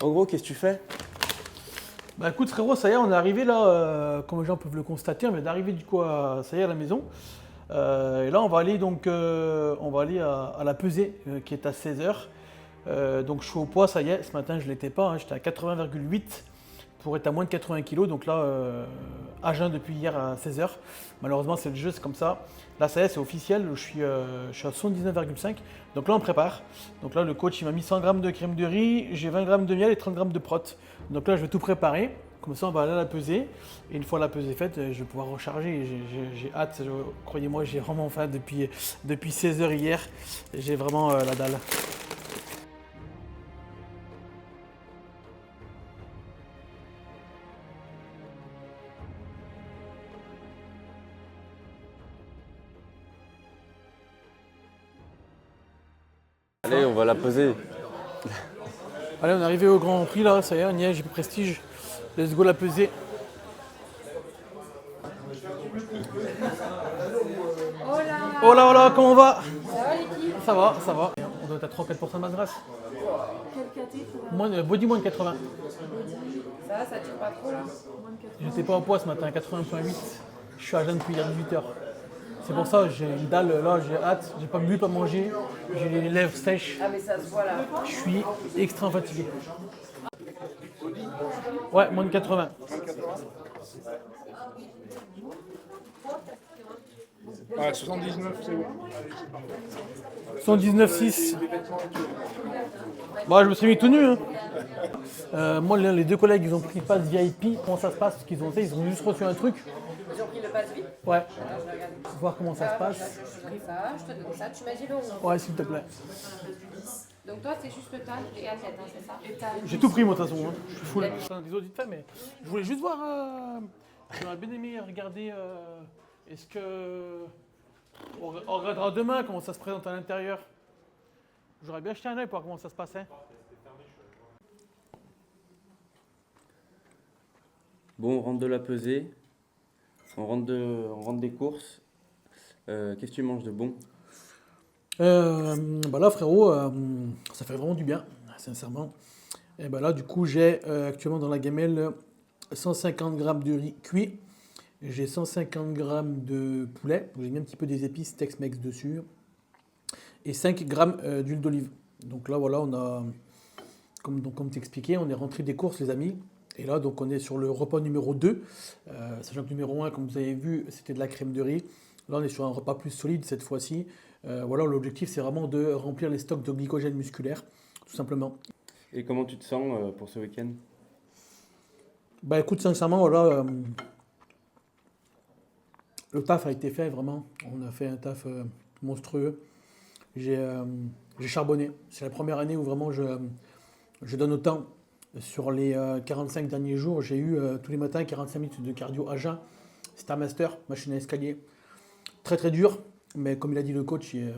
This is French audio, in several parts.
En gros, qu'est-ce que tu fais? Bah écoute frérot, ça y est, on est arrivé là, comme les gens peuvent le constater, on vient d'arriver du coup ça y est, à la maison. Et là on va aller donc à la pesée qui est à 16 h. Donc je suis au poids, ça y est, ce matin je l'étais pas, hein, j'étais à 80,8 pour être à moins de 80 kg. Donc là, à jeun depuis hier à 16 h. Malheureusement c'est le jeu, c'est comme ça. Là ça y est, c'est officiel, je suis à 79,5. Donc là on prépare. Donc là le coach il m'a mis 100 g de crème de riz, j'ai 20 g de miel et 30 g de prot. Donc là je vais tout préparer. Comme ça on va aller à la pesée. Et une fois la pesée faite, je vais pouvoir recharger. J'ai hâte, croyez-moi, j'ai vraiment faim depuis 16 h hier. J'ai vraiment la dalle. Allez, on va la peser. Allez, on est arrivé au Grand Prix là, ça y est, on y est, j'ai plus prestige. Let's go la pesée. Hola, hola, comment on va? Ça va l'équipe? Ça va, ça va. On doit être à 3-4% de masse grasse. Quel caté? Body moins de 80. Ça tire pas trop là? J'étais pas au poids ce matin, 80,8. Je suis à jeun depuis hier 18 h. C'est pour ça, j'ai une dalle là, j'ai hâte. J'ai pas bu, pas mangé. J'ai les lèvres sèches. Ah mais ça se voit là. Je suis extrêmement fatigué. Ouais, moins de 80. Ouais, 79, c'est bon. 119,6. Bon, je me suis mis tout nu. Hein. Moi, les deux collègues, ils ont pris pass VIP. Comment ça se passe? Parce qu'ils ont fait, ils ont juste reçu un truc. Ils ont pris le pass vite. Ouais, Alors je vais regarder. voir comment ça se passe. Je te ça, je te donne ça. Tu m'as dit le 11. Ouais, s'il te plaît. Donc toi c'est juste taille et athlète, hein, c'est ça? Et taille. J'ai tout pris, moi, de toute façon. Hein. Je suis full. Des autres, vite fait, mais je voulais juste voir. J'aurais bien aimé regarder. Est-ce que. On regardera demain comment ça se présente à l'intérieur. J'aurais bien jeté un œil pour voir comment ça se passait. Bon, on rentre de la pesée. On rentre des courses. Qu'est-ce que tu manges de bon? Bah là, frérot, ça fait vraiment du bien, sincèrement. Et bah là, du coup, j'ai actuellement dans la gamelle 150 g de riz cuit. J'ai 150 g de poulet. J'ai mis un petit peu des épices Tex-Mex dessus. Et 5 g d'huile d'olive. Donc là, voilà, on a, comme t'expliquais, on est rentré des courses, les amis. Et là, donc, on est sur le repas numéro 2. Sachant que numéro 1, comme vous avez vu, c'était de la crème de riz. Là, on est sur un repas plus solide cette fois-ci. Voilà, l'objectif, c'est vraiment de remplir les stocks de glycogène musculaire, tout simplement. Et comment tu te sens pour ce week-end? Bah écoute, sincèrement, voilà, le taf a été fait, vraiment. On a fait un taf monstrueux. J'ai charbonné. C'est la première année où vraiment je donne autant. Sur les 45 derniers jours, j'ai eu tous les matins 45 minutes de cardio à jeun. C'est un master, machine à escalier. Très très dur, mais comme il a dit le coach, il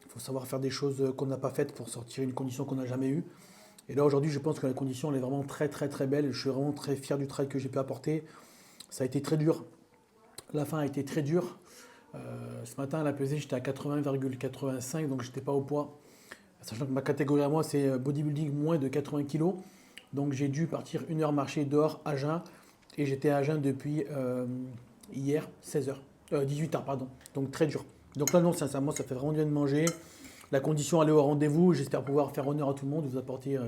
faut savoir faire des choses qu'on n'a pas faites pour sortir une condition qu'on n'a jamais eue. Et là aujourd'hui, je pense que la condition elle est vraiment très très très belle. Je suis vraiment très fier du travail que j'ai pu apporter. Ça a été très dur. La fin a été très dure. Ce matin à la pesée, j'étais à 80,85, donc j'étais pas au poids. Sachant que ma catégorie à moi, c'est bodybuilding moins de 80 kg. Donc j'ai dû partir 1 heure marcher dehors à jeun. Et j'étais à jeun depuis hier, 18 h, pardon. Donc très dur. Donc là, non, sincèrement, ça fait vraiment bien de manger. La condition, elle est au rendez-vous. J'espère pouvoir faire honneur à tout le monde, vous apporter.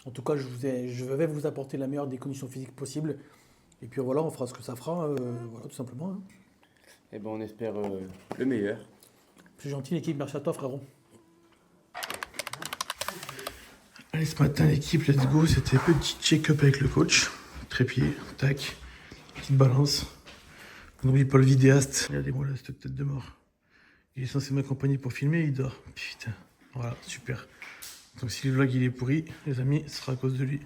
En tout cas, je vais vous apporter la meilleure des conditions physiques possibles. Et puis voilà, on fera ce que ça fera, voilà, tout simplement. Hein. Eh ben, on espère le meilleur. C'est gentil, l'équipe. Merci à toi, frérot. Allez, ce matin, l'équipe, let's go. C'était petit check-up avec le coach. Trépied, tac. Petite balance. N'oublie pas le vidéaste. Regardez-moi là, cette tête de mort. Il est censé m'accompagner pour filmer, il dort. Putain. Voilà, super. Donc si le vlog il est pourri, les amis, ce sera à cause de lui.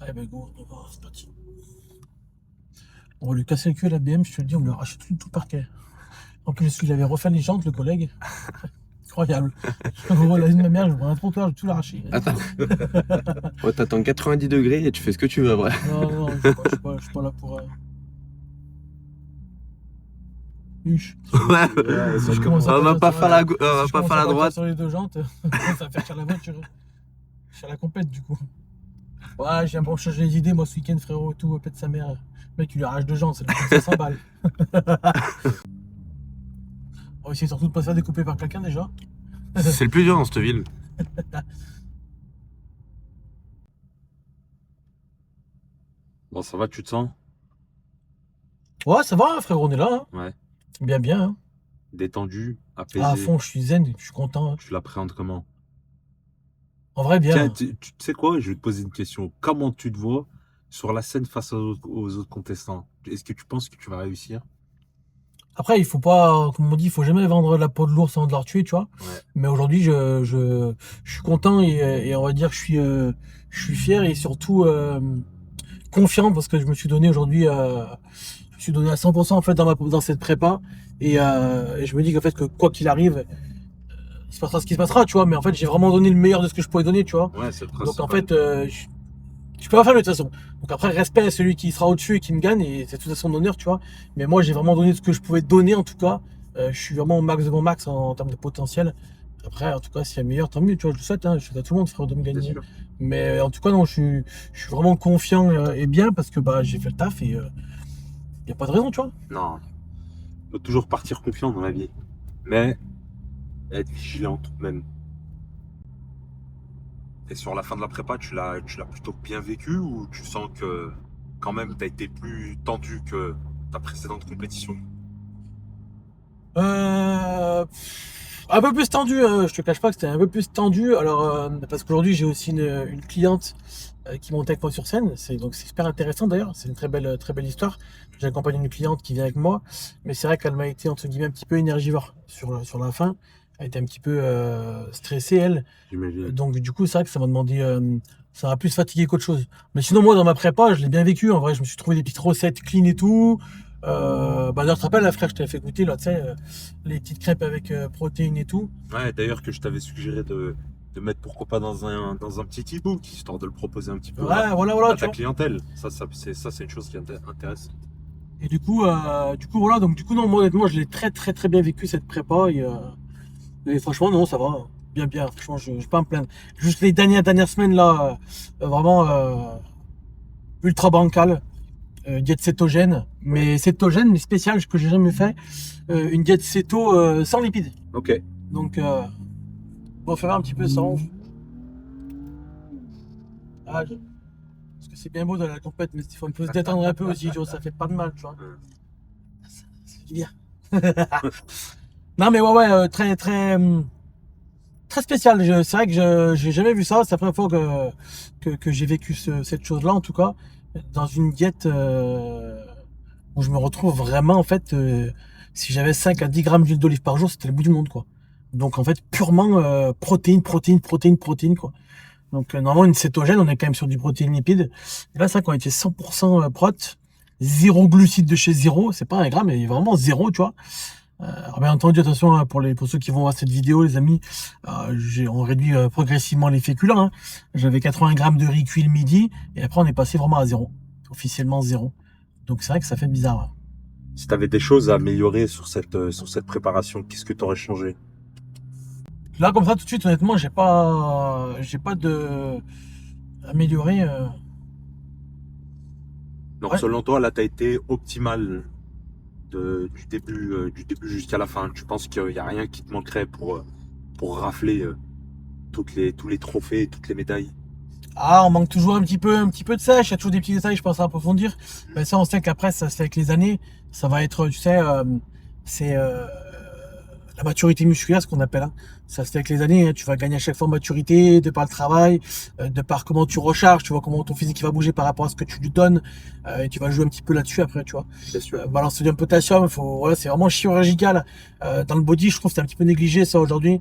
Allez, ben go, c'est parti. On va lui casser le cul à la BM, je te le dis, on lui arrache tout le parquet. En plus, il avait refait les jantes, le collègue. Incroyable. Gros, la vie de ma mère, je prends un trottoir, je vais tout l'arracher. Attends. Ouais, t'attends 90 degrés et tu fais ce que tu veux, après. Non, je suis pas là pour. Huche. Ouais, Si je commence à on va partir pas sur faire la, on va si je pas commence faire à la partir droite. sur les deux jantes, ça va faire chier la voiture. Chier la compète, du coup. Ouais, j'ai un bon changer les idées, moi, ce week-end, frérot, et tout, pète sa mère. Le mec, il lui arrache deux jantes, ça lui coûte 500 balles. On va essayer surtout de pas se faire découper par quelqu'un, déjà. C'est le plus dur dans cette ville. Bon, ça va, tu te sens? Ouais, ça va, frérot, on est là. Hein. Ouais. Bien, bien. Hein. Détendu, apaisé. Ah, à fond, je suis zen, je suis content. Hein. Tu l'appréhendes comment? En vrai, bien. Tiens, tu sais quoi? Je vais te poser une question. Comment tu te vois sur la scène face aux autres contestants? Est-ce que tu penses que tu vas réussir? Après, il faut pas, comme on dit, il faut jamais vendre la peau de l'ours avant de la tuer, tu vois. Ouais. Mais aujourd'hui, je suis content et on va dire que je suis fier et surtout confiant parce que je me suis donné aujourd'hui, je me suis donné à 100% en fait dans cette prépa et je me dis qu'en fait que quoi qu'il arrive, il se passera ce qui se passera, tu vois. Mais en fait, j'ai vraiment donné le meilleur de ce que je pouvais donner, tu vois. Ouais, c'est le Donc en principal. fait, je peux pas faire de toute façon. Donc après, respect à celui qui sera au-dessus et qui me gagne, et c'est tout à son honneur, tu vois. Mais moi, j'ai vraiment donné ce que je pouvais donner, en tout cas. Je suis vraiment au max de mon max en termes de potentiel. Après, en tout cas, s'il y a meilleur, tant mieux, tu vois, je le souhaite, hein. Je souhaite à tout le monde, frère, de me Bien gagner. sûr. Mais en tout cas, non, je suis vraiment confiant et bien parce que bah, j'ai fait le taf et il n'y a pas de raison, tu vois. Non. Faut toujours partir confiant dans la vie. Mais être vigilant tout de même. Et sur la fin de la prépa, tu l'as plutôt bien vécu ou tu sens que quand même tu as été plus tendu que ta précédente compétition? Un peu plus tendu, je te cache pas que c'était un peu plus tendu. Alors, parce qu'aujourd'hui, j'ai aussi une cliente qui monte avec moi sur scène. Donc c'est super intéressant d'ailleurs. C'est une très belle histoire. J'ai accompagné une cliente qui vient avec moi, mais c'est vrai qu'elle m'a été entre guillemets un petit peu énergivore sur la fin. Elle était un petit peu stressée elle. J'imagine. Donc du coup, c'est vrai que ça m'a demandé, ça m'a plus fatigué qu'autre chose. Mais sinon, moi, dans ma prépa, je l'ai bien vécu. En vrai, je me suis trouvé des petites recettes clean et tout. Bah d'ailleurs, tu te rappelles, là, frère, je t'avais fait goûter là, tu sais, les petites crêpes avec protéines et tout. Ouais, d'ailleurs que je t'avais suggéré de mettre pourquoi pas dans un petit e-book, histoire de le proposer un petit peu Ouais, à voilà, tu ta vois. clientèle. Ça c'est une chose qui intéresse. Et du coup, voilà, donc du coup, non, moi, honnêtement, je l'ai très, très, très bien vécu cette prépa. Et franchement, non, ça va. Bien, bien. Franchement, je vais pas me plaindre. Juste les dernières semaines, là, vraiment ultra bancal. Diète cétogène, mais spéciale, que j'ai jamais fait. Une diète céto sans lipides. Ok. Donc, on va faire un petit peu sans. Ah, parce que c'est bien beau dans la compète, mais il faut un peu se détendre un peu aussi, tu vois, ça fait pas de mal, tu vois. Ça fait du bien. Non, mais ouais, très, très, très spécial. C'est vrai que j'ai jamais vu ça. C'est la première fois que j'ai vécu cette chose-là, en tout cas, dans une diète où je me retrouve vraiment, en fait, si j'avais 5 à 10 grammes d'huile d'olive par jour, c'était le bout du monde, quoi. Donc, en fait, purement protéines, quoi. Donc, normalement, une cétogène, on est quand même sur du protéine lipide. Et là, c'est vrai qu'on était 100% prot, zéro glucides de chez zéro. C'est pas un gramme, mais vraiment zéro, tu vois. Alors bien entendu, attention, hein, pour ceux qui vont voir cette vidéo, les amis, on réduit progressivement les féculents. Hein. J'avais 80 grammes de riz cuit le midi, et après on est passé vraiment à zéro, officiellement zéro. Donc c'est vrai que ça fait bizarre. Hein. Si tu avais des choses à améliorer sur cette préparation, qu'est-ce que tu aurais changé? Là, comme ça, tout de suite, honnêtement, j'ai pas de amélioré. Donc Ouais. selon toi, là, tu as été optimal du début jusqu'à la fin. Tu penses qu'il n'y a rien qui te manquerait pour rafler tous les trophées, toutes les médailles? Ah, on manque toujours un petit peu de sèche. Il y a toujours des petits détails, je pense, à approfondir. Mais ça, on sait qu'après, ça se fait avec les années. Ça va être, tu sais, c'est la maturité musculaire, ce qu'on appelle. Hein. Ça se fait avec les années. Hein. Tu vas gagner à chaque fois en maturité, de par le travail, de par comment tu recharges, tu vois comment ton physique va bouger par rapport à ce que tu lui donnes. Et tu vas jouer un petit peu là-dessus après, tu vois. Bien sûr. Balance de potassium, voilà, c'est vraiment chirurgical. Dans le body, je trouve que c'est un petit peu négligé ça aujourd'hui.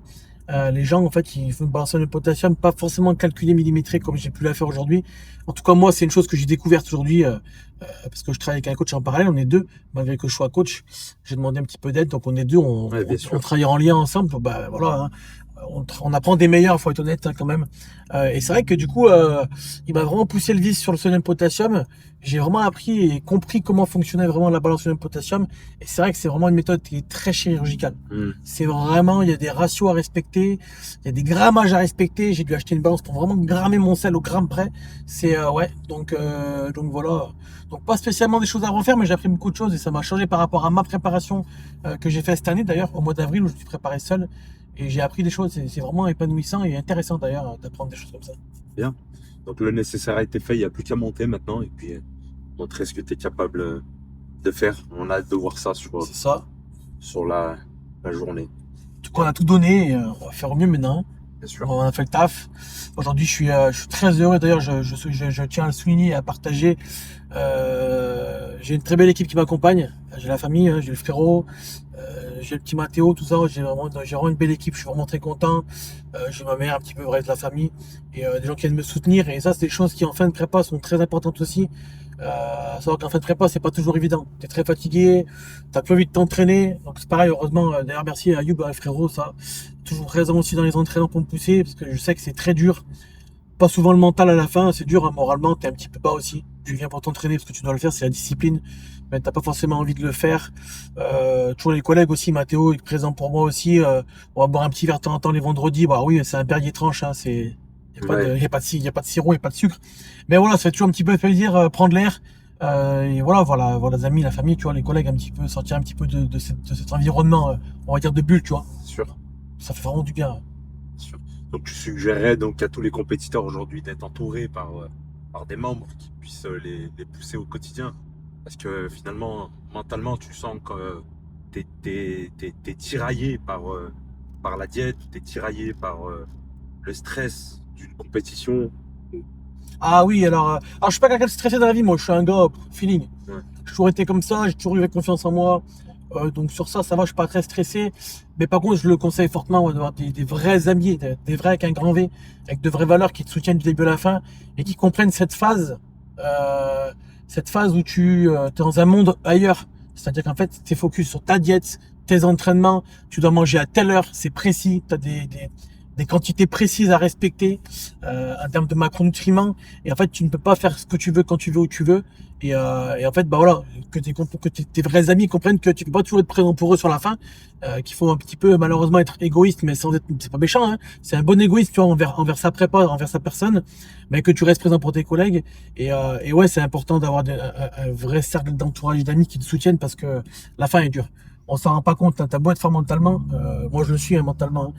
Les gens, en fait, ils font balancer le potassium, pas forcément calculé, millimétré comme j'ai pu la faire aujourd'hui. En tout cas, moi, c'est une chose que j'ai découverte aujourd'hui, parce que je travaille avec un coach en parallèle, on est deux, malgré que je sois coach. J'ai demandé un petit peu d'aide, donc on est deux, Ouais, bien sûr. on travaille en lien ensemble. Bah, voilà, hein. On apprend des meilleurs, faut être honnête hein, quand même. Et c'est vrai que du coup, il m'a vraiment poussé le vis sur le sodium potassium. J'ai vraiment appris et compris comment fonctionnait vraiment la balance sodium potassium. Et c'est vrai que c'est vraiment une méthode qui est très chirurgicale. C'est vraiment, il y a des ratios à respecter, il y a des grammages à respecter. J'ai dû acheter une balance pour vraiment grammer mon sel au gramme près. C'est ouais, donc voilà. Donc pas spécialement des choses à refaire, mais j'ai appris beaucoup de choses et ça m'a changé par rapport à ma préparation que j'ai fait cette année d'ailleurs au mois d'avril où je me suis préparé seul. Et j'ai appris des choses, c'est vraiment épanouissant et intéressant d'ailleurs d'apprendre des choses comme ça. Bien. Donc le nécessaire a été fait, il n'y a plus qu'à monter maintenant et puis montrer ce que tu es capable de faire. On a hâte de voir ça C'est ça. sur la journée. En tout cas, on a tout donné et on va faire au mieux maintenant. Bien sûr. On a fait le taf. Aujourd'hui, je suis très heureux. D'ailleurs, je tiens à le souligner et à partager. J'ai une très belle équipe qui m'accompagne. J'ai la famille, hein, j'ai le frérot, j'ai le petit Mathéo, tout ça. J'ai vraiment une belle équipe. Je suis vraiment très content. J'ai ma mère, un petit peu vrai de la famille et des gens qui viennent me soutenir. Et ça, c'est des choses qui en fin de prépa sont très importantes aussi. Savoir qu'en fin de prépa, c'est pas toujours évident. T'es très fatigué, t'as plus envie de t'entraîner. Donc c'est pareil, heureusement. D'ailleurs, merci à Ayoub, le frérot, ça. Toujours présent aussi dans les entraînements pour me pousser, parce que je sais que c'est très dur. Pas souvent le mental à la fin, c'est dur, hein, moralement, t'es un petit peu bas aussi. Tu viens pour t'entraîner parce que tu dois le faire, c'est la discipline. Mais t'as pas forcément envie de le faire. Toujours les collègues aussi, Mathéo est présent pour moi aussi. On va boire un petit verre de temps en temps les vendredis. Bah oui, c'est un Perrier tranche, hein, c'est. Il n'y a pas de sirop, il n'y a pas de sucre. Mais voilà, ça fait toujours un petit peu plaisir, prendre l'air. Et voilà, les amis, la famille, tu vois, les collègues, un petit peu, sortir un petit peu de cet environnement, on va dire de bulle, tu vois. Sûr. Ça fait vraiment du bien. Sûr. Donc tu suggérerais donc à tous les compétiteurs aujourd'hui d'être entourés par des membres qui puissent les pousser au quotidien. Parce que finalement, mentalement, tu sens que t'es tiraillé par la diète, t'es tiraillé par le stress d'une compétition. Ah oui, alors je suis pas quelqu'un de stressé dans la vie, moi, je suis un gars, feeling. Ouais. J'ai toujours été comme ça, j'ai toujours eu confiance en moi. Donc sur ça va, je suis pas très stressé. Mais par contre, je le conseille fortement ouais, d'avoir des vrais amis, des vrais avec un grand V, avec de vraies valeurs qui te soutiennent du début à la fin et qui comprennent cette phase où tu es dans un monde ailleurs. C'est-à-dire qu'en fait, tu es focus sur ta diète, tes entraînements, tu dois manger à telle heure, c'est précis, tu as des quantités précises à respecter en termes de macronutriments. Et en fait, tu ne peux pas faire ce que tu veux quand tu veux où tu veux. Et en fait, bah voilà, que tes vrais amis comprennent que tu peux pas toujours être présent pour eux sur la fin, qu'il faut un petit peu malheureusement être égoïste, mais sans être, c'est pas méchant, hein. C'est un bon égoïste, tu vois, envers sa prépa, envers sa personne, mais que tu restes présent pour tes collègues. Et ouais, c'est important d'avoir un vrai cercle d'entourage d'amis qui te soutiennent parce que la fin est dure. On s'en rend pas compte, hein. T'as beau être fort mentalement, moi je le suis hein, mentalement. Hein.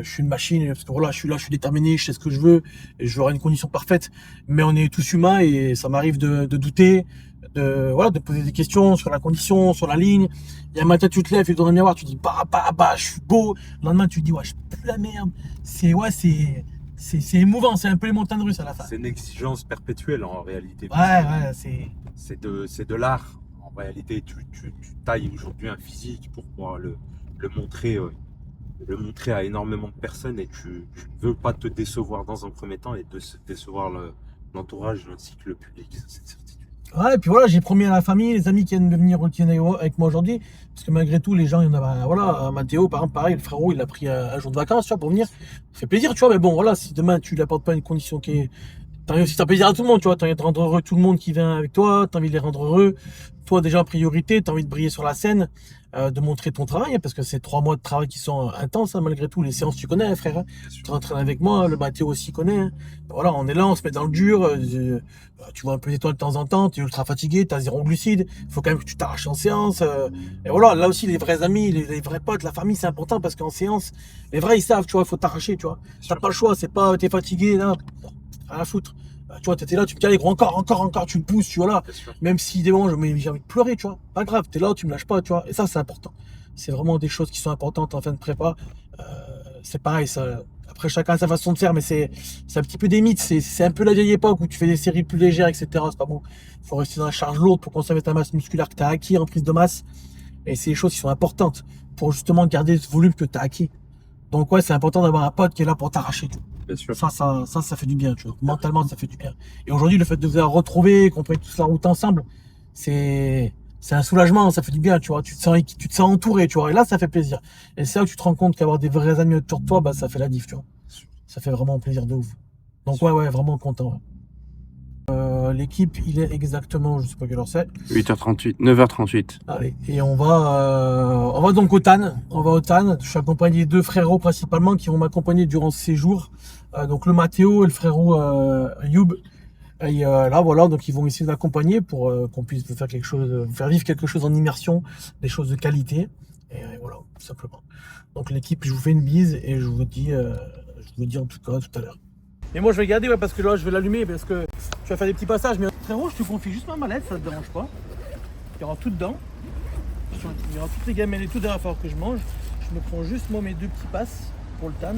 Je suis une machine parce que voilà, je suis là, je suis déterminé, je sais ce que je veux et j'aurai une condition parfaite. Mais on est tous humains et ça m'arrive de douter, de poser des questions sur la condition, sur la ligne. Il y a un matin, tu te lèves, tu es dans un miroir, tu dis bah, je suis beau. Le lendemain, tu te dis ouais, je pue la merde. C'est émouvant, c'est un peu les montagnes russes à la fin. C'est une exigence perpétuelle en réalité. Ouais, c'est de l'art. En réalité, tu tailles aujourd'hui un physique pour pouvoir le montrer. Le montrer à énormément de personnes et tu ne veux pas te décevoir dans un premier temps et de décevoir l'entourage ainsi que le public, c'est une certitude. Ouais, et puis voilà, j'ai promis à la famille, les amis qui viennent de venir avec moi aujourd'hui, parce que malgré tout, les gens, il y en a, voilà, Mathéo, par exemple, pareil, le frérot, il a pris un jour de vacances, tu vois, pour venir. Ça fait plaisir, tu vois, mais bon, voilà, si demain tu lui apportes pas une condition qui est. T'as envie aussi de faire plaisir à tout le monde, tu vois, t'as envie de rendre heureux tout le monde qui vient avec toi, t'as envie de les rendre heureux. Toi, déjà en priorité, t'as envie de briller sur la scène, de montrer ton travail, hein, parce que c'est 3 mois de travail qui sont intenses, hein, malgré tout. Les séances, tu connais, hein, frère. Hein. Tu t'entraînes avec moi, le Mathéo aussi connaît. Hein. Voilà, on est là, on se met dans le dur. Tu vois un peu d'étoiles de temps en temps, t'es ultra fatigué, t'as 0 glucides. Faut quand même que tu t'arraches en séance. Et voilà, là aussi, les vrais amis, les vrais potes, la famille, c'est important parce qu'en séance, les vrais, ils savent, tu vois, il faut t'arracher, tu vois. T'as pas le choix, c'est pas, t'es fatigué, là, rien à foutre. Tu vois, t'étais là, tu me dis, allez, gros, encore, tu me pousses, tu vois, là. Même si des moments, j'ai envie de pleurer, tu vois. Pas grave, t'es là, tu me lâches pas, tu vois. Et ça, c'est important. C'est vraiment des choses qui sont importantes en fin de prépa. C'est pareil, ça. Après, chacun a sa façon de faire, mais c'est un petit peu des mythes. C'est un peu la vieille époque où tu fais des séries plus légères, etc. C'est pas bon. Faut rester dans la charge lourde pour conserver ta masse musculaire que t'as acquis en prise de masse. Et c'est des choses qui sont importantes pour justement garder ce volume que t'as acquis. Donc ouais, c'est important d'avoir un pote qui est là pour t'arracher. Tu vois. Bien sûr. Ça fait du bien, tu vois. Mentalement, ça fait du bien. Et aujourd'hui, le fait de vous avoir retrouvé, qu'on prenne tous la route ensemble, c'est un soulagement, ça fait du bien, tu vois. Tu te sens entouré, tu vois. Et là, ça fait plaisir. Et c'est là que tu te rends compte qu'avoir des vrais amis autour de toi, bah, ça fait la diff, tu vois. Ça fait vraiment plaisir de ouf. Donc ouais, vraiment content. Ouais. L'équipe, il est exactement, je sais pas quelle heure c'est. 8h38, 9h38. Allez, et on va donc au TAN. On va au TAN. Je suis accompagné de 2 frérots principalement qui vont m'accompagner durant ce séjour. Donc le Mathéo et le frérot Youb. Et là, voilà, donc ils vont essayer d'accompagner pour qu'on puisse faire quelque chose, faire vivre quelque chose en immersion, des choses de qualité. Et voilà, tout simplement. Donc l'équipe, je vous fais une bise et je vous dis en tout cas tout à l'heure. Et moi je vais garder, ouais, parce que là je vais l'allumer parce que tu vas faire des petits passages. Mais frérot, je te confie juste ma mallette, ça te dérange pas. Il y aura tout dedans. Il y aura toutes les gamelles et tout derrière, il va falloir que je mange. Je me prends juste moi mes 2 petits passes pour le TAN.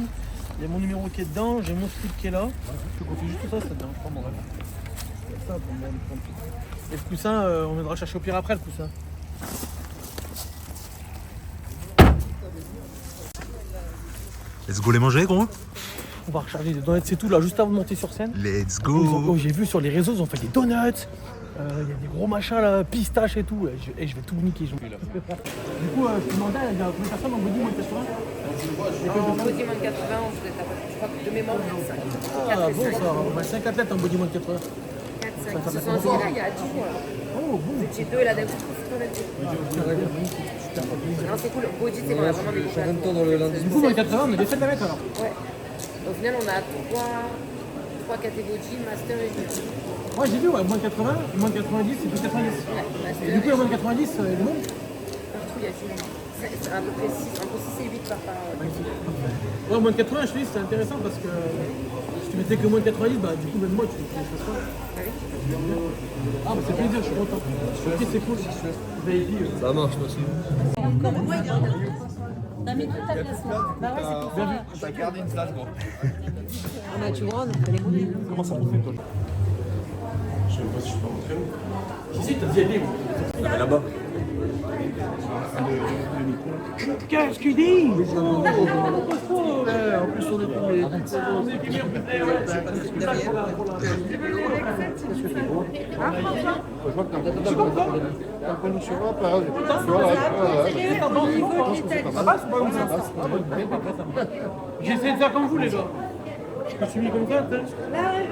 Il y a mon numéro qui est dedans, j'ai mon slip qui est là. Je te confie juste ça te dérange pas mon rêve. Ça pour moi, et le coussin, on viendra chercher au pire après le coussin. Let's go les manger, gros. On va recharger des donuts, c'est tout là, juste avant de monter sur scène. Let's J'ai vu sur les réseaux, ils ont fait des donuts. Il y a des gros machins là, pistaches et tout. Et je vais tout niquer. Du coup, je te demandais, il y a combien de personnes en body moins de 80? En body moins de 80, je crois que de mémoire, on est 5. Ah bon, ça, on va 5 athlètes en body moins de 80. 4, 5. Ils se sont inscrits là il y a 10 jours. Oh bon. Vous étiez 2 là d'un coup, non, c'est cool. Body, c'est qu'on a vraiment des gros. Du coup, moins de 80, mais des 7 à mettre alors. Ouais. Au final, on a 3 catégories, master et junior. Moi j'ai vu, ouais, moins de 80, moins de 90, c'est plus 90. Ouais, master Et du coup, il y a moins de 90, le monde. partout, il y a junior. C'est à peu près 6, entre 6 et 8 par. Ouais, moins de 80, je te dis, c'est intéressant parce que si tu mettais que moins de 90, bah du coup, même moi, tu fais ça. Ah, bah c'est plaisir, je suis content. Ok, c'est cool. Vous avez dit. Ça marche, merci. T'as mis toute ta place là. Bah ouais, c'est pour ça. T'as gardé une place, gros. Ah bah tu vois, on fait les monnaies. Comment ça fait toi? Je sais pas si je peux rentrer. Si, t'as dit aller, moi. Là-bas. Qu'est-ce qu'il dit? En plus, on est plus J'essaie de faire comme vous, les gars. Je me suis mis comme ça, peut-être.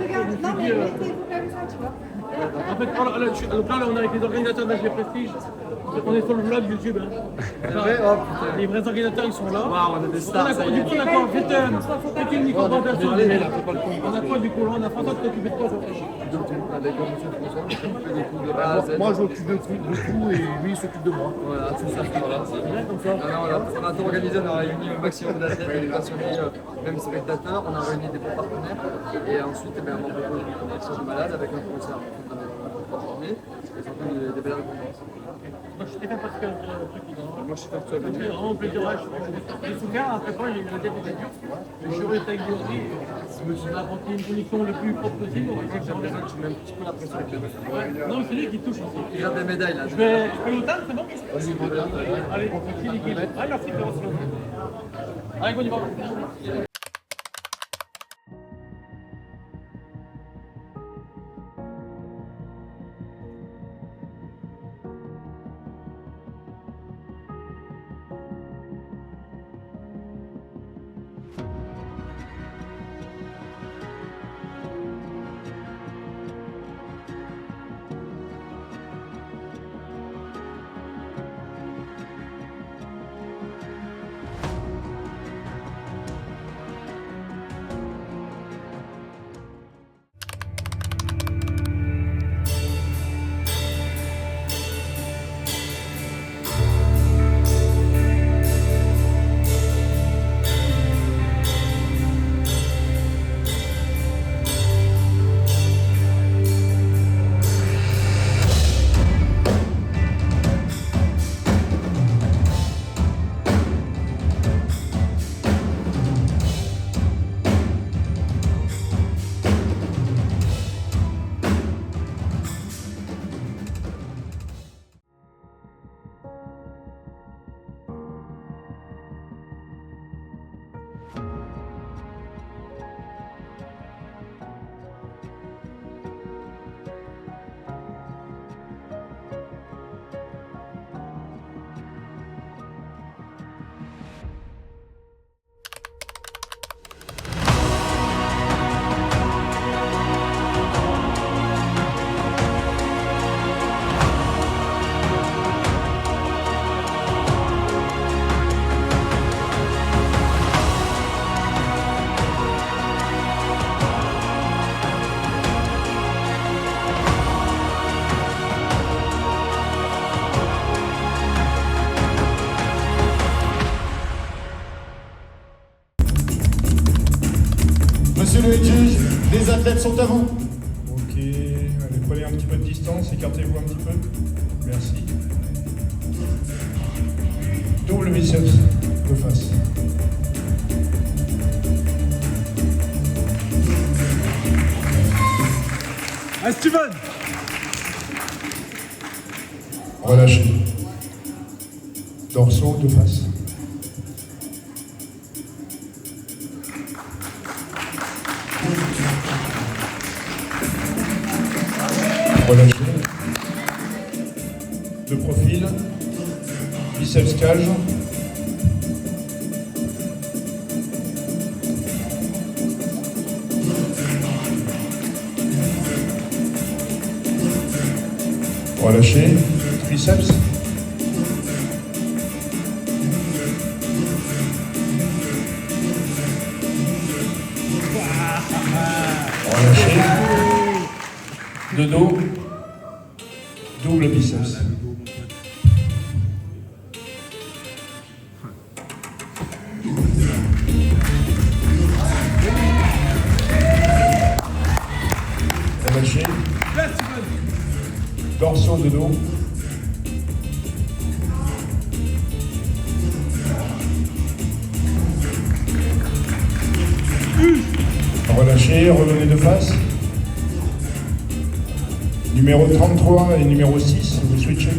Regarde, non mais mettez-vous comme ça, tu vois. En fait, donc là, on est avec les organisateurs de l'HG Prestige. On est sur le vlog YouTube. Hein. Les vrais organisateurs, ils sont là. On a des stars, ça y Du est. coup, on a quoi? Faites une micro-présentation. On a quoi du coup? On a François qui t'occupes de quoi? Avec Moi, je m'occupe de tout et lui, il s'occupe de moi. Voilà, c'est ça. Voilà. Comme ça. On a tout organisé, on a réuni un maximum d'athlètes, des passionnés, même spectateurs, on a réuni des bons partenaires et ensuite on a proposé une compétition de malade avec un concert formé et surtout des belles récompenses. Moi, je t'ai fait parce que Moi je suis pas seul. ça fait vraiment plaisir. J'ai souffert, après quoi, j'ai eu la tête était dure. Je suis resté avec Diori. Je me suis apporté une condition le plus propre possible. On va essayer de faire Tu mets un petit peu la pression avec les deux. Non, mais c'est lui qui touche aussi. Il a des médailles là. Je vais au TAN, c'est bon? Vas-y, moderne. Allez, c'est nickel. Allez, merci, frérot. Allez, on y va. athlètes sont à vous. Ok, allez, prenez un petit peu de distance, écartez-vous un petit peu. Merci. Double biceps de face. Ah, Steven! Relâchez. Dorsaux de face. Relâchez. De profil. Biceps cage. Relâchez. Triceps. Relâchez. De dos. Double biceps. Relâchez. Dorsaux de dos. Relâchez, revenez de face. Numéro 33 et numéro 6, vous switchez.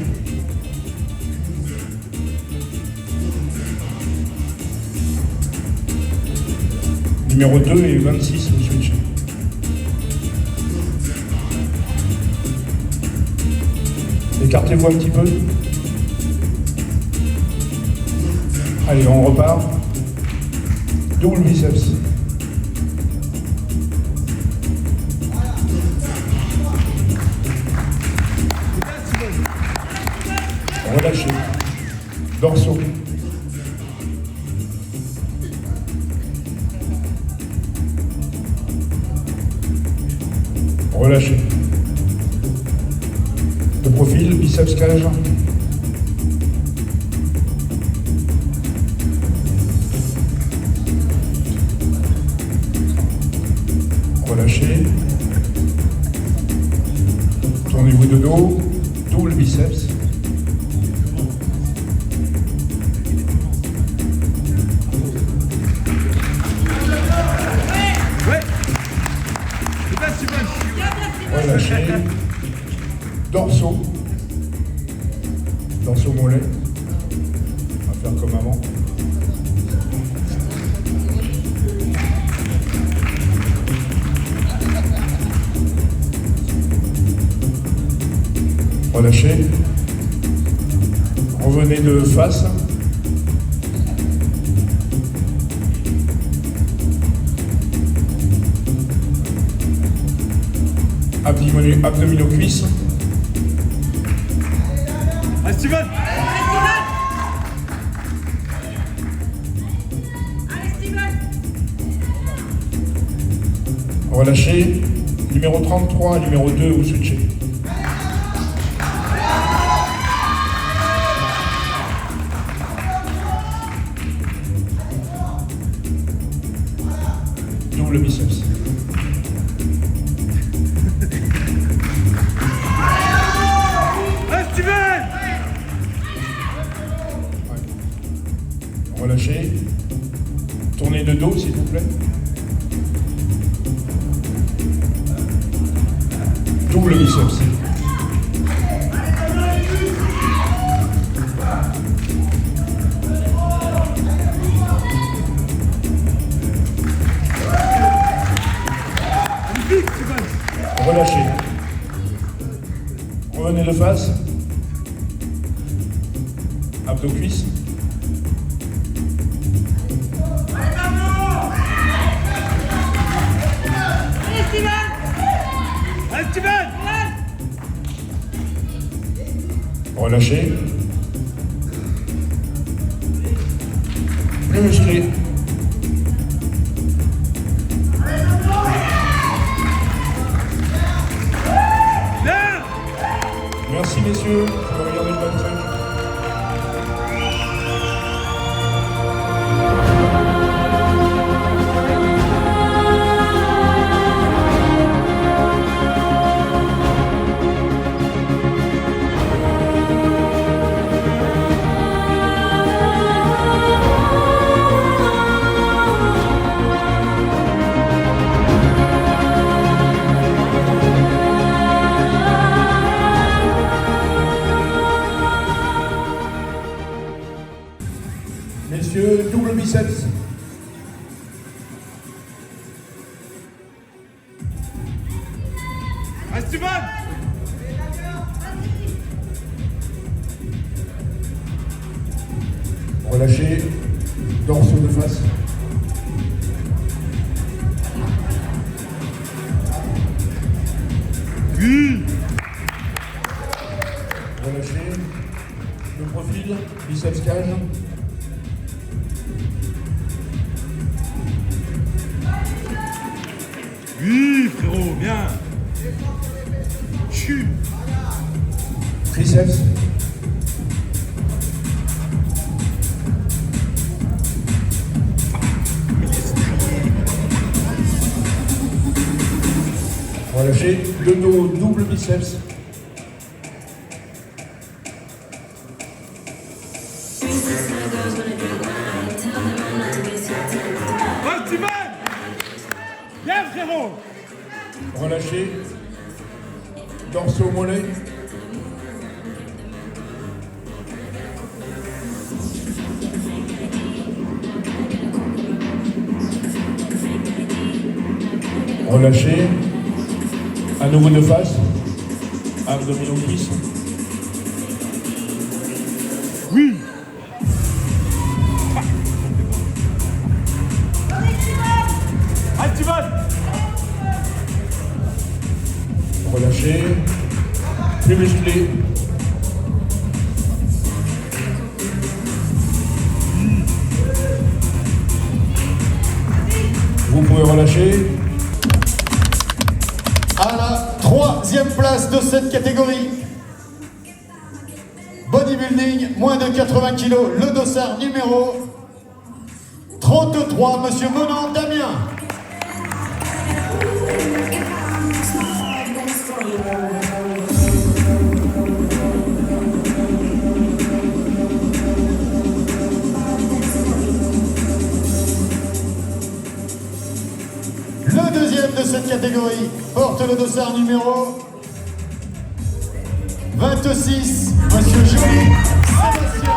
Numéro 2 et 26, vous switchez. Écartez-vous un petit peu. Allez, on repart. Double biceps. Relâchez. Dorsaux. Relâchez. De profil, biceps cage. Relâchez. Tournez-vous de dos. Double biceps. Relâchez. Dorsaux. Dorsaux mollets. On va faire comme avant. Relâchez. Revenez de face. Abdominaux cuisses. Ah, Steven! Relâchez. Numéro 33 et numéro 2, vous switchez. Double biceps. Relâchez. Tournez de dos, s'il vous plaît. Double biceps. Relâchez. Revenez de face. Abdos cuisses. Relâchez. Plus musclé. Merci messieurs. Je vais regarder le backstage. biceps. Esteban! Relâchez, dorsaux de face. Oui! Relâchez, le profil, biceps cage. Oui, frérot, bien! Chut! Triceps. Relâchez, le dos, double biceps. Esteban! Bien, frérot! Relâchez, dorsaux mollets. Relâchez, à nouveau de face, abdominaux cuisses. Oui! Esteban! Relâchez, plus musclé. Vous pouvez relâcher. À la troisième place de cette catégorie, bodybuilding, moins de 80 kg, le dossard numéro 33, Monsieur Menant Damien. Le deuxième de cette catégorie porte le dossard numéro 26, Monsieur Joly Sébastien.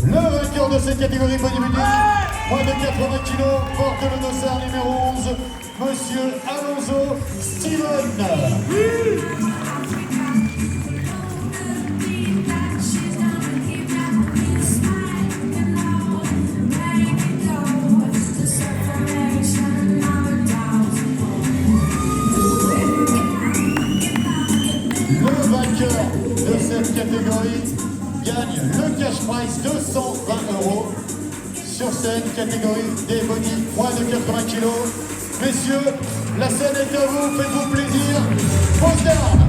Le vainqueur de cette catégorie bodybuilding, moins de 80 kg, porte le dossard numéro 11, Monsieur Alonso Steven. Le vainqueur de cette catégorie gagne le cash prize de 120 € sur cette catégorie des body moins de 80 kg. Messieurs, la scène est à vous, faites-vous plaisir. Pose d'armes.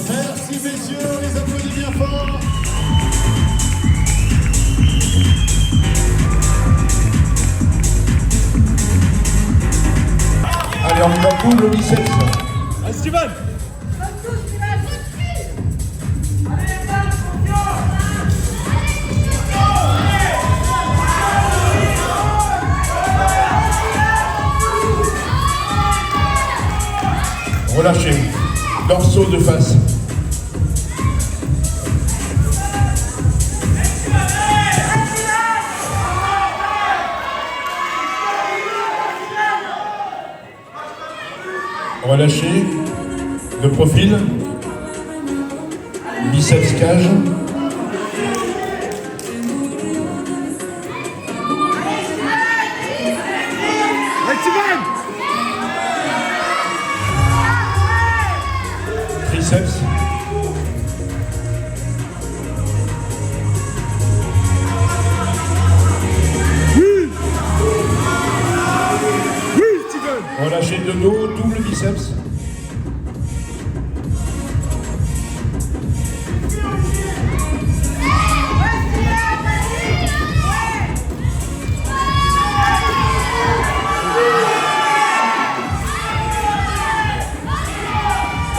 Merci messieurs, on les applaudit bien fort. Allez, on va double biceps. Esteban! Relâchez, dorsaux de face. Relâchez, de profil, biceps cage. biceps. Oui, Steven. Relâchez de dos, double biceps.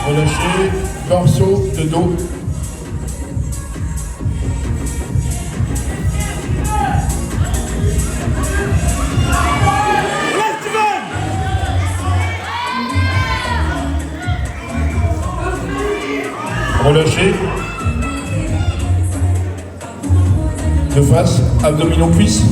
Relâchez, torseau de dos. Relâchez. De face, abdominaux cuisses.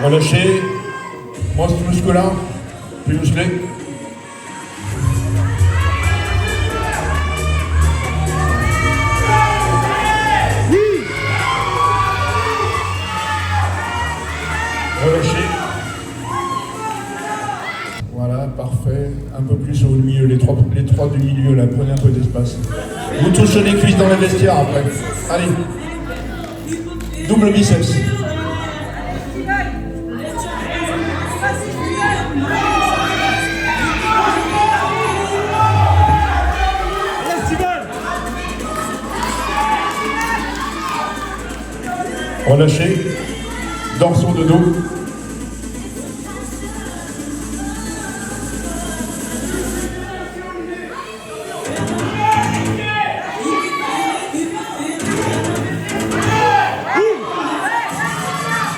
Relâchez. Muscle musculaire, plus musclé. Relâchez. Voilà, parfait. Un peu plus au milieu, les trois du milieu là, prenez un peu d'espace. Vous touchez les cuisses dans les vestiaires après. Allez. Double biceps. Relâchez. Dorsaux de dos.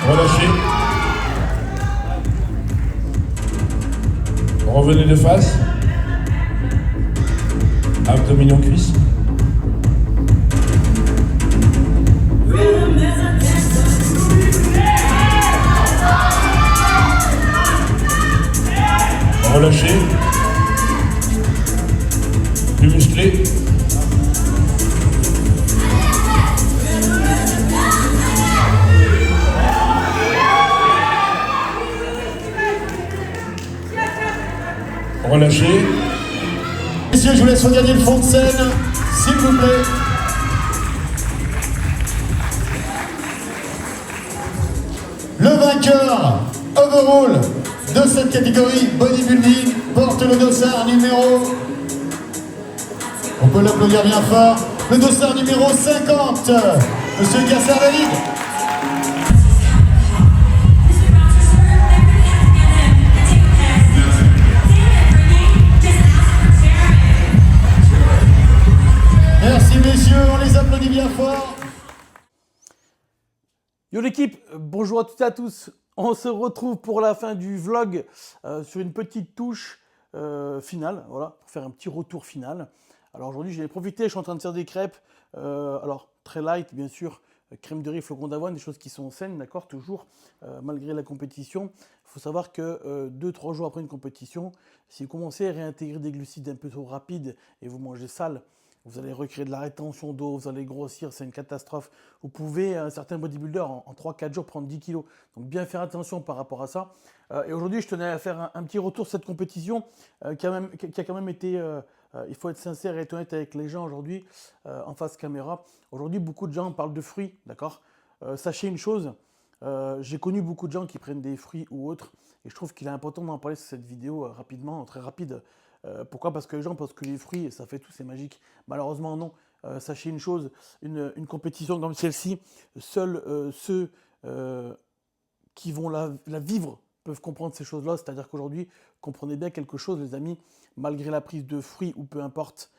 Relâchez. Revenez de face. Abdominaux cuisses. Relâchez. Plus musclé. Relâchez. Messieurs, je vous laisse regagner le fond de scène, s'il vous plaît. Le vainqueur overall de cette catégorie bodybuilding porte le dossard numéro, on peut l'applaudir bien fort, le dossard numéro 50, Monsieur Gasser David. Merci messieurs, on les applaudit bien fort. Yo l'équipe, bonjour à toutes et à tous. On se retrouve pour la fin du vlog sur une petite touche finale, voilà, pour faire un petit retour final. Alors aujourd'hui, j'en ai profité, je suis en train de faire des crêpes, alors très light bien sûr, crème de riz, flocons d'avoine, des choses qui sont saines, d'accord, toujours, malgré la compétition. Il faut savoir que 2-3 jours après une compétition, si vous commencez à réintégrer des glucides un peu trop rapides et vous mangez sale, vous allez recréer de la rétention d'eau, vous allez grossir, c'est une catastrophe. Vous pouvez, certains bodybuilders, en 3-4 jours, prendre 10 kilos. Donc bien faire attention par rapport à ça. Et aujourd'hui, je tenais à faire un petit retour sur cette compétition qui a quand même été, il faut être sincère et être honnête avec les gens aujourd'hui, en face caméra. Aujourd'hui, beaucoup de gens parlent de fruits, d'accord. Sachez une chose, j'ai connu beaucoup de gens qui prennent des fruits ou autres. Et je trouve qu'il est important d'en parler sur cette vidéo rapidement, très rapide. Pourquoi? Parce que les gens pensent que les fruits, ça fait tout, c'est magique. Malheureusement, non. Sachez une chose, une compétition comme celle-ci, seuls ceux qui vont la vivre peuvent comprendre ces choses-là. C'est-à-dire qu'aujourd'hui, comprenez bien quelque chose, les amis, malgré la prise de fruits ou peu importe,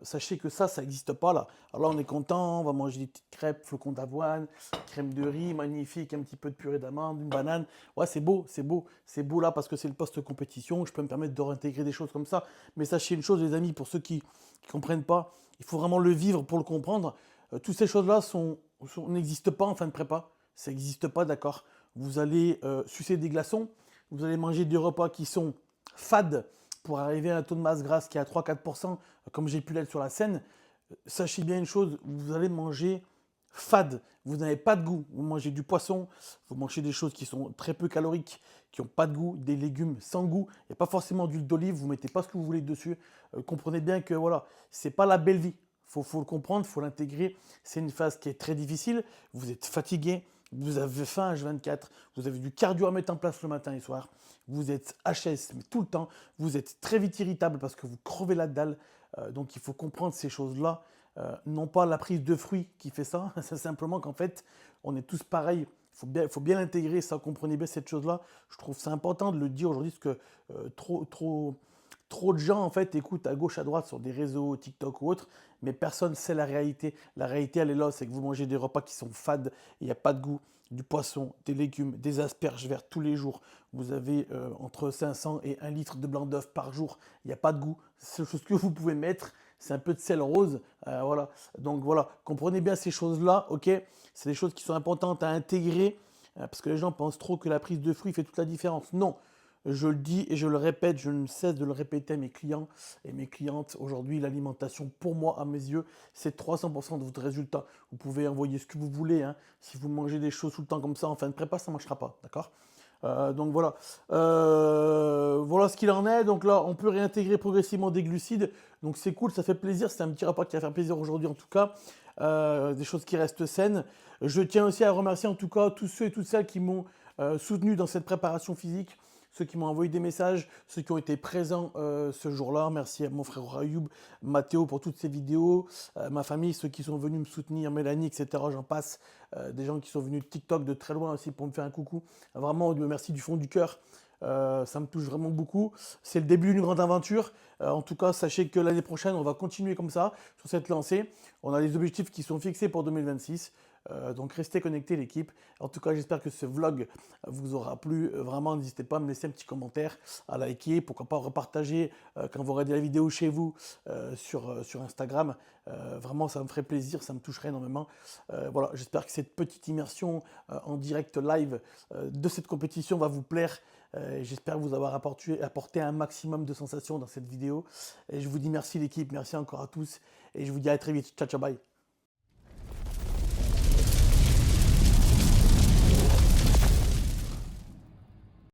sachez que ça n'existe pas là. Alors là, on est content, on va manger des petites crêpes, flocons d'avoine, crème de riz, magnifique, un petit peu de purée d'amande, une banane. Ouais, c'est beau, c'est beau. C'est beau là parce que c'est le post-compétition, je peux me permettre de réintégrer des choses comme ça. Mais sachez une chose, les amis, pour ceux qui ne comprennent pas, il faut vraiment le vivre pour le comprendre. Toutes ces choses-là n'existent pas en fin de prépa. Ça n'existe pas, d'accord. Vous allez sucer des glaçons, vous allez manger des repas qui sont fades, pour arriver à un taux de masse grasse qui est à 3-4%, comme j'ai pu l'être sur la scène. Sachez bien une chose, vous allez manger fade, vous n'avez pas de goût, vous mangez du poisson, vous mangez des choses qui sont très peu caloriques, qui n'ont pas de goût, des légumes sans goût, il n'y a pas forcément d'huile d'olive, vous ne mettez pas ce que vous voulez dessus. Comprenez bien que voilà, c'est pas la belle vie. Faut le comprendre, faut l'intégrer. C'est une phase qui est très difficile. Vous êtes fatigué, vous avez faim H24, vous avez du cardio à mettre en place le matin et le soir. Vous êtes HS, mais tout le temps. Vous êtes très vite irritable parce que vous crevez la dalle. Donc il faut comprendre ces choses-là. Non pas la prise de fruits qui fait ça, c'est simplement qu'en fait, on est tous pareils. Il faut bien l'intégrer, ça, comprenez bien cette chose-là. Je trouve c'est important de le dire aujourd'hui parce que trop de gens en fait écoutent à gauche, à droite sur des réseaux, TikTok ou autres, mais personne ne sait la réalité. La réalité, elle est là, c'est que vous mangez des repas qui sont fades, il n'y a pas de goût, du poisson, des légumes, des asperges vertes tous les jours. Vous avez entre 500 et 1 litre de blanc d'œuf par jour, il n'y a pas de goût. La seule chose que vous pouvez mettre, c'est un peu de sel rose, voilà. Donc voilà, comprenez bien ces choses-là, ok? C'est des choses qui sont importantes à intégrer, parce que les gens pensent trop que la prise de fruits fait toute la différence. Non, je le dis et je le répète, je ne cesse de le répéter à mes clients et mes clientes. Aujourd'hui, l'alimentation, pour moi, à mes yeux, c'est 300% de votre résultat. Vous pouvez envoyer ce que vous voulez, hein. Si vous mangez des choses tout le temps comme ça en fin de prépa, ça ne marchera pas, d'accord? Donc voilà, voilà ce qu'il en est. Donc là, on peut réintégrer progressivement des glucides. Donc c'est cool, ça fait plaisir. C'est un petit repas qui va faire plaisir aujourd'hui en tout cas. Des choses qui restent saines. Je tiens aussi à remercier en tout cas tous ceux et toutes celles qui m'ont soutenu dans cette préparation physique. Ceux qui m'ont envoyé des messages, ceux qui ont été présents ce jour-là. Merci à mon frère Rayoub, Mathéo pour toutes ces vidéos, ma famille, ceux qui sont venus me soutenir, Mélanie, etc. J'en passe. Des gens qui sont venus de TikTok de très loin aussi pour me faire un coucou. Vraiment, merci du fond du cœur. Ça me touche vraiment beaucoup. C'est le début d'une grande aventure. En tout cas, sachez que l'année prochaine, on va continuer comme ça, sur cette lancée. On a des objectifs qui sont fixés pour 2026. Donc restez connectés l'équipe. En tout cas, j'espère que ce vlog vous aura plu. Vraiment, n'hésitez pas à me laisser un petit commentaire, à liker, pourquoi pas repartager quand vous regardez la vidéo chez vous sur Instagram. Vraiment, ça me ferait plaisir, ça me toucherait énormément. Voilà, j'espère que cette petite immersion en direct live de cette compétition va vous plaire. J'espère vous avoir apporté un maximum de sensations dans cette vidéo. Et je vous dis merci l'équipe, merci encore à tous. Et je vous dis à très vite. Ciao, ciao, bye.